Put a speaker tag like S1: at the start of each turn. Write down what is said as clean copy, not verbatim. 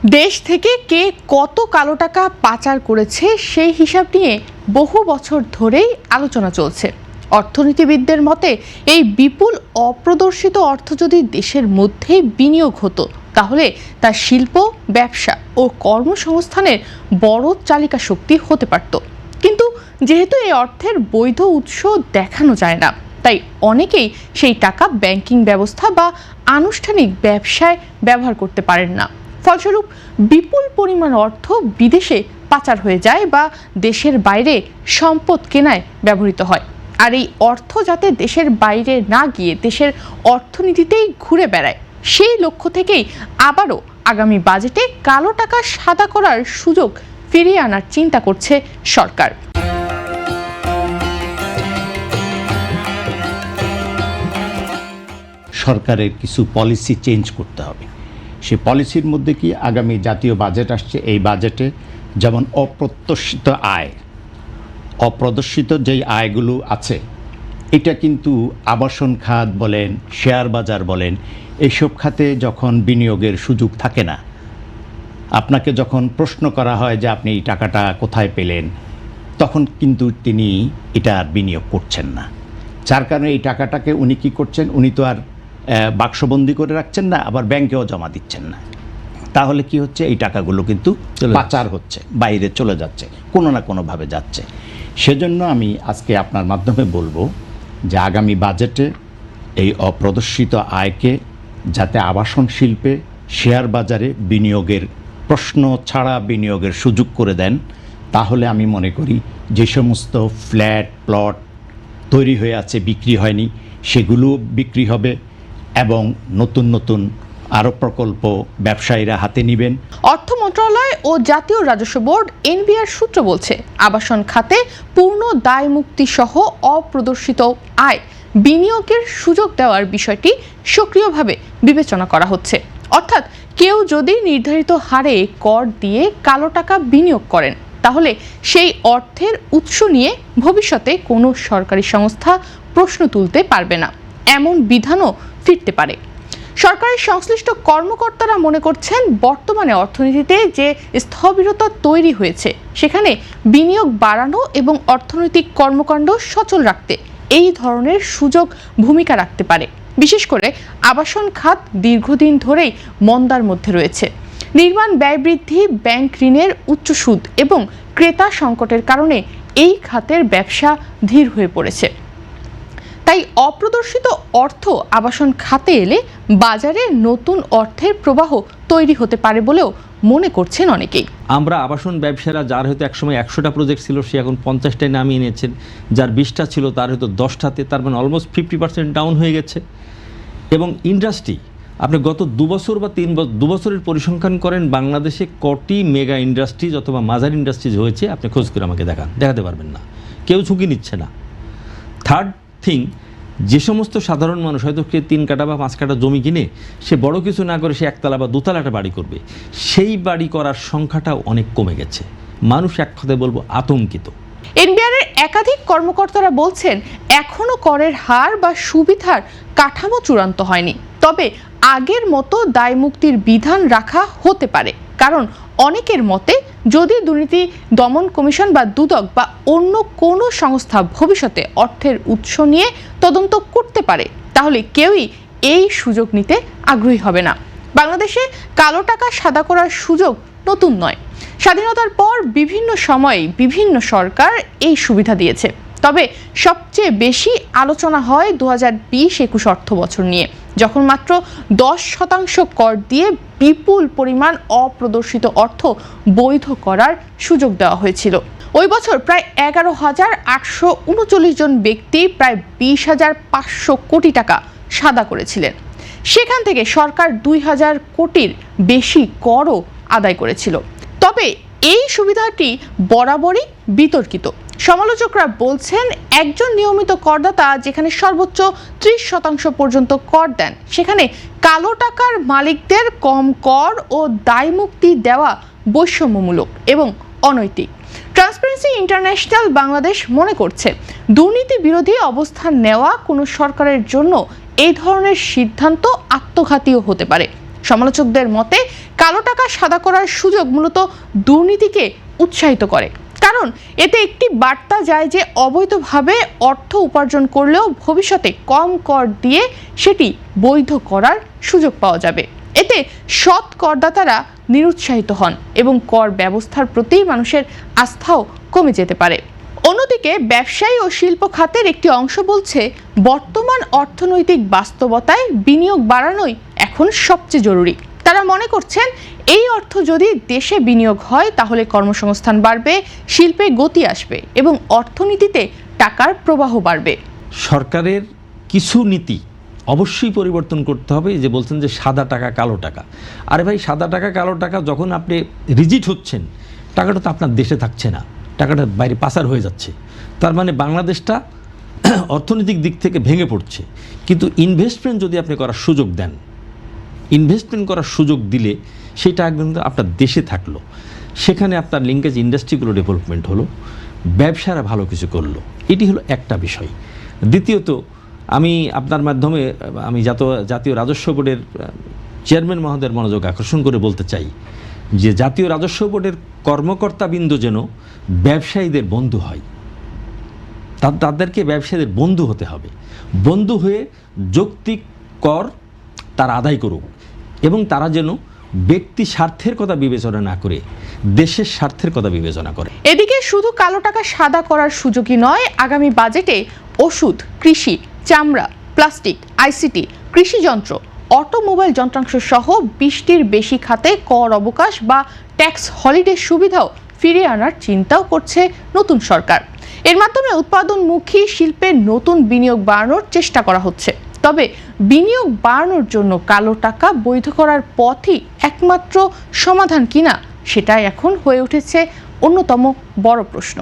S1: দেশ থেকে কে কত কালো টাকা পাচার করেছে সেই হিসাব নিয়ে বহু বছর ধরেই আলোচনা চলছে। অর্থনীতিবিদদের মতে এই বিপুল অপ্রদর্শিত অর্থ যদি দেশের মধ্যেই বিনিয়োগ হতো তাহলে তা শিল্প, ব্যবসা ও কর্মসংস্থানের বড় চালিকা শক্তি হতে পারত। কিন্তু যেহেতু এই অর্থের বৈধ উৎস দেখানো যায় না, তাই অনেকেই সেই টাকা ব্যাংকিং ব্যবস্থা বা আনুষ্ঠানিক ব্যবসায় ব্যবহার করতে পারেন না। ফলস্বরূপ বিপুল পরিমাণ অর্থ বিদেশে পাচার হয়ে যায় বা দেশের বাইরে সম্পদ কেনায় ব্যবহৃত হয়। আর এই অর্থ যাতে দেশের বাইরে না গিয়ে দেশের অর্থনীতিতেই ঘুরে বেড়ায়, সেই লক্ষ্য থেকেই আবারও আগামী বাজেটে কালো টাকা সাদা করার সুযোগ ফিরিয়ে আনার চিন্তা করছে সরকার।
S2: সরকারের কিছু পলিসি চেঞ্জ করতে হবে। সে পলিসির মধ্যে কি আগামী জাতীয় বাজেট আসছে, এই বাজেটে যেমন অপ্রদর্শিত যেই আয়গুলো আছে, এটা কিন্তু আবাসন খাত বলেন, শেয়ার বাজার বলেন, এইসব খাতে যখন বিনিয়োগের সুযোগ থাকে না, আপনাকে যখন প্রশ্ন করা হয় যে আপনি এই টাকাটা কোথায় পেলেন, তখন কিন্তু তিনি এটা আর বিনিয়োগ করছেন না। যার কারণে এই টাকাটাকে উনি কী করছেন, উনি তো আর বাক্সবন্দি করে রাখছেন না, আবার ব্যাংকেও জমা দিচ্ছেন না। তাহলে কি হচ্ছে, এই টাকাগুলো কিন্তু পাচার হচ্ছে, বাইরে চলে যাচ্ছে, কোনো না কোনোভাবে যাচ্ছে। সেজন্য আমি আজকে আপনার মাধ্যমে বলবো যে আগামী বাজেটে এই অপ্রদর্শিত আয়কে যাতে আবাসন শিল্পে, শেয়ার বাজারে বিনিয়োগের প্রশ্ন ছাড়া বিনিয়োগের সুযোগ করে দেন, তাহলে আমি মনে করি যে সমস্ত ফ্ল্যাট প্লট তৈরি হয়ে আছে, বিক্রি হয়নি, সেগুলো বিক্রি হবে এবং নতুন নতুন আরও প্রকল্প ব্যবসায়ীরা হাতে নেবেন।
S1: অর্থ মন্ত্রণালয় ও জাতীয় রাজস্ব বোর্ড এনবিআর সূত্র বলছে, আবাসন খাতে পূর্ণ দায় মুক্তি সহ অপ্রদর্শিত আয় বিনিয়োগের সুযোগ দেওয়ার বিষয়টি সক্রিয়ভাবে বিবেচনা করা হচ্ছে। অর্থাৎ কেউ যদি নির্ধারিত হারে কর দিয়ে কালো টাকা বিনিয়োগ করেন, তাহলে সেই অর্থের উৎস নিয়ে ভবিষ্যতে কোনো সরকারি সংস্থা প্রশ্ন তুলতে পারবে না, এমন বিধানও ফিরতে পারে। সরকারের সংশ্লিষ্ট কর্মকর্তারা মনে করছেন, বর্তমানে অর্থনীতিতে যে স্থবিরতা তৈরি হয়েছে, সেখানে বিনিয়োগ বাড়ানো এবং অর্থনৈতিক কর্মকাণ্ড সচল রাখতে এই ধরনের সুযোগ ভূমিকা রাখতে পারে। বিশেষ করে আবাসন খাত দীর্ঘদিন ধরেই মন্দার মধ্যে রয়েছে। নির্মাণ ব্যয় বৃদ্ধি, ব্যাংক ঋণের উচ্চ সুদ এবং ক্রেতা সংকটের কারণে এই খাতের ব্যবসা ধীর হয়ে পড়েছে। তাই অপ্রদর্শিত অর্থ আবাসন খাতে এলে বাজারে নতুন অর্থের প্রবাহ তৈরি হতে পারে বলেও মনে করছেন অনেকেই।
S3: আমরা আবাসন ব্যবসায়ীরা, যার হয়তো একসময় 100টা প্রজেক্ট ছিল, সে এখন 50টায় নামিয়ে নিয়েছেন। যার 20টা ছিল তার হয়তো 10টাতে, তার মানে অলমোস্ট 50% ডাউন হয়ে গেছে। এবং ইন্ডাস্ট্রি, আপনি গত 2 বছর বা 2 বছরের পরিসংখ্যান করেন, বাংলাদেশে কটি মেগা ইন্ডাস্ট্রিজ অথবা মাঝারি ইন্ডাস্ট্রিজ হয়েছে, আপনি খোঁজ করে আমাকে দেখাতে পারবেন না। কেউ ঝুঁকি নিচ্ছে না। থার্ড থিং, যে সমস্ত সাধারণ মানুষ হয়তো 3 কাঠা বা 5 কাঠা জমি কিনে সে বড় কিছু না করে সে একতলা বা দোতলা একটা বাড়ি করবে, সেই বাড়ি করার সংখ্যাটাও অনেক কমে গেছে। মানুষ এক কথায় বলবো আতঙ্কিত।
S1: এনবিআর এর একাধিক কর্মকর্তারা বলছেন, এখনো করের হার বা সুবিধার কাঠামো চূড়ান্ত হয়নি, তবে আগের মতো দায় মুক্তির বিধান রাখা হতে পারে। কারণ অনেকের মতে, যদি দুর্নীতি দমন কমিশন বা দুদক বা অন্য কোনো সংস্থা ভবিষ্যতে অর্থের উৎস নিয়ে তদন্ত করতে পারে, তাহলে কেউই এই সুযোগ নিতে আগ্রহী হবে না। বাংলাদেশে কালো টাকা সাদা করার সুযোগ নতুন নয়। স্বাধীনতার পর বিভিন্ন সময়ে বিভিন্ন সরকার এই সুবিধা দিয়েছে। তবে সবচেয়ে বেশি আলোচনা হয় 2020-21 অর্থ বছর নিয়ে, যখন মাত্র 10% কর দিয়ে বিপুল পরিমাণ অপ্রদর্শিত অর্থ বৈধ করার সুযোগ দেওয়া হয়েছিল। ওই বছর প্রায় 11,839 জন ব্যক্তি প্রায় 20,500 কোটি টাকা সাদা করেছিলেন। সেখান থেকে সরকার 2,000 কোটির বেশি করও আদায় করেছিল। তবে এই সুবিধাটি বরাবরই বিতর্কিত। সমালোচকরা বলছেন, একজন নিয়মিত করদাতা যেখানে সর্বোচ্চ 30% পর্যন্ত কর দেন, সেখানে কালো টাকার মালিকদের কম কর ও দায় মুক্তি দেওয়া বৈষম্যমূলক এবং অনৈতিক। ট্রান্সপারেন্সি ইন্টারন্যাশনাল বাংলাদেশ মনে করছে, দুর্নীতি বিরোধী অবস্থান নেওয়া কোনো সরকারের জন্য এই ধরনের সিদ্ধান্ত আত্মঘাতীও হতে পারে। সমালোচকদের মতে কালো টাকা সাদা করার সুযোগ মূলত দুর্নীতিকে উৎসাহিত করে, কারণ এতে একটি বার্তা যায় যে অবৈধভাবে অর্থ উপার্জন করলেও ভবিষ্যতে কম কর দিয়ে সেটি বৈধ করার সুযোগ পাওয়া যাবে। এতে সৎ করদাতারা নিরুৎসাহিত হন এবং কর ব্যবস্থার প্রতি মানুষের আস্থাও কমে যেতে পারে। অন্যদিকে ব্যবসায়ী ও শিল্প খাতের একটি অংশ বলছে, বর্তমান অর্থনৈতিক বাস্তবতায় বিনিয়োগ বাড়ানোই এখন সবচেয়ে জরুরি। তারা মনে করছেন এই অর্থ যদি দেশে বিনিয়োগ হয় তাহলে কর্মসংস্থান বাড়বে, শিল্পে গতি আসবে এবং অর্থনীতিতে টাকার প্রবাহ বাড়বে।
S3: সরকারের কিছু নীতি অবশ্যই পরিবর্তন করতে হবে। যে বলছেন যে সাদা টাকা কালো টাকা, আরে ভাই সাদা টাকা কালো টাকা যখন আপনি রিজিট হচ্ছেন, টাকাটা তো আপনার দেশে থাকছে না, টাকাটা বাইরে পাচার হয়ে যাচ্ছে। তার মানে বাংলাদেশটা অর্থনৈতিক দিক থেকে ভেঙে পড়ছে। কিন্তু ইনভেস্টমেন্ট যদি আপনি করার সুযোগ দেন, ইনভেস্টমেন্ট করার সুযোগ দিলে সেই টাকা কিন্তু আপনার দেশে থাকলো, সেখানে আপনার লিঙ্কেজ ইন্ডাস্ট্রিগুলো ডেভেলপমেন্ট হলো, ব্যবসারা ভালো কিছু করলো। এটি হলো একটা বিষয়। দ্বিতীয়ত আমি আপনার মাধ্যমে আমি জাতীয় রাজস্ব বোর্ডের চেয়ারম্যান মহোদয়ের মনোযোগ আকর্ষণ করে বলতে চাই যে জাতীয় রাজস্ব বোর্ডের কর্মকর্তাবৃন্দ যেন ব্যবসায়ীদের বন্ধু হয়। তাদেরকে ব্যবসায়ীদের বন্ধু হতে হবে, বন্ধু হয়ে যৌক্তিক কর তারা আদায় করুক এবং তারা যেন ব্যক্তি স্বার্থের কথা বিবেচনা না করে দেশের স্বার্থের কথা বিবেচনা করে।
S1: এদিকে শুধু কালো টাকা সাদা করার সুযোগই নয়, আগামী বাজেটে ওষুধ, কৃষি, চামড়া, প্লাস্টিক, আইসিটি, কৃষিযন্ত্র, অটোমোবাইল যন্ত্রাংশ সহ 20টির বেশি খাতে কর অবকাশ বা ট্যাক্স হলিডে সুবিধাও ফিরিয়ে আনার চিন্তাও করছে নতুন সরকার। এর মাধ্যমে উৎপাদনমুখী শিল্পে নতুন বিনিয়োগ বাড়ানোর চেষ্টা করা হচ্ছে। তবে বিনিয়োগ বাড়ানোর জন্য কালো টাকা বৈধ করার পথই একমাত্র সমাধান কিনা, সেটাই এখন হয়ে উঠেছে অন্যতম বড় প্রশ্ন।